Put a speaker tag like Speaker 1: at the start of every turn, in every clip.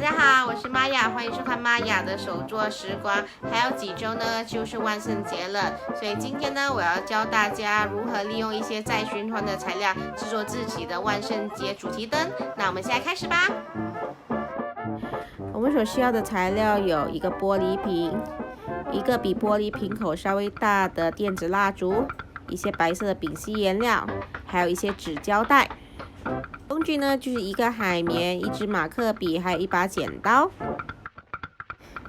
Speaker 1: 大家好，我是玛雅，欢迎收看玛雅的手作时光。还有几周呢，就是万圣节了，所以今天呢，我要教大家如何利用一些再循环的材料制作自己的万圣节主题灯。那我们现在开始吧。我们所需要的材料有一个玻璃瓶，一个比玻璃瓶口稍微大的电子蜡烛，一些白色的丙烯颜料，还有一些纸胶带。工具呢，就是一个海绵、一支马克笔，还有一把剪刀。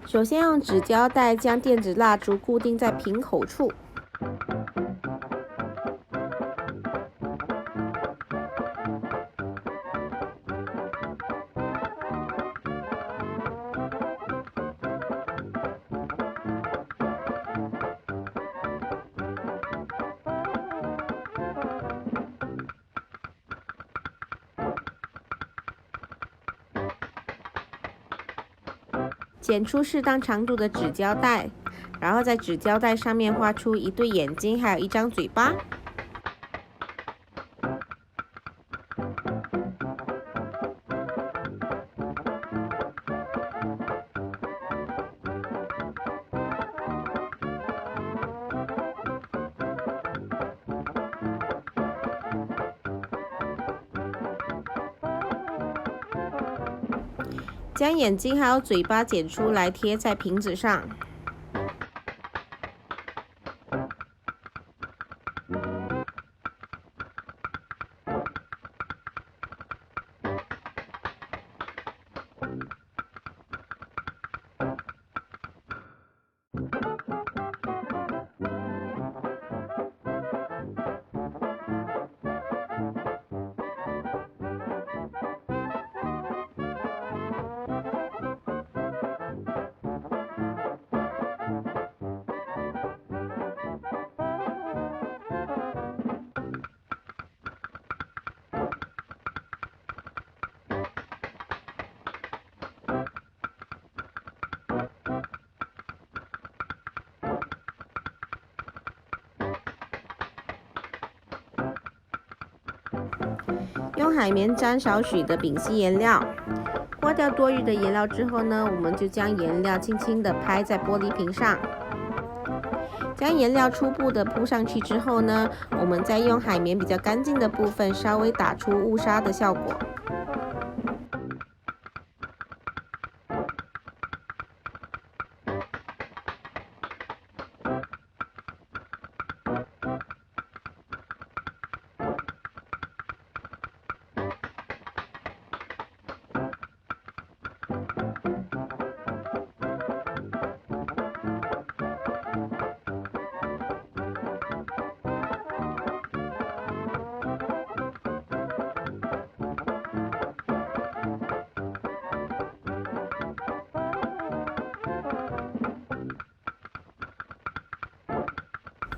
Speaker 1: 首先用纸胶带将电子蜡烛固定在瓶口处。剪出适当长度的纸胶带，然后在纸胶带上面画出一对眼睛，还有一张嘴巴。将眼睛还有嘴巴剪出来，贴在瓶子上。用海绵沾少许的丙烯颜料，刮掉多余的颜料之后呢，我们就将颜料轻轻地拍在玻璃瓶上。将颜料初步的铺上去之后呢，我们再用海绵比较干净的部分稍微打出雾纱的效果。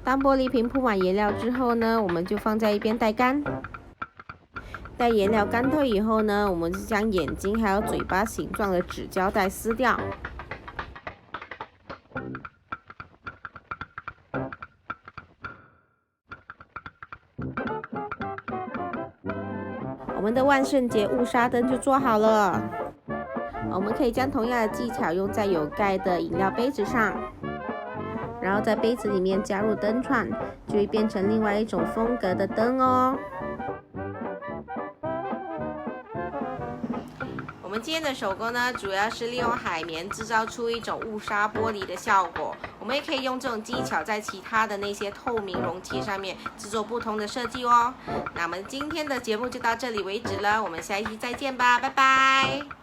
Speaker 1: 当玻璃瓶铺满颜料之后呢，我们就放在一边待干。待颜料干透以后呢，我们就将眼睛还有嘴巴形状的纸胶带撕掉。我们的万圣节雾纱灯就做好了。我们可以将同样的技巧用在有盖的饮料杯子上。然后在杯子里面加入灯串，就会变成另外一种风格的灯哦。我们今天的手工呢，主要是利用海绵制造出一种雾纱玻璃的效果。我们也可以用这种技巧在其他的那些透明容器上面制作不同的设计哦。那我们今天的节目就到这里为止了，我们下一期再见吧，拜拜。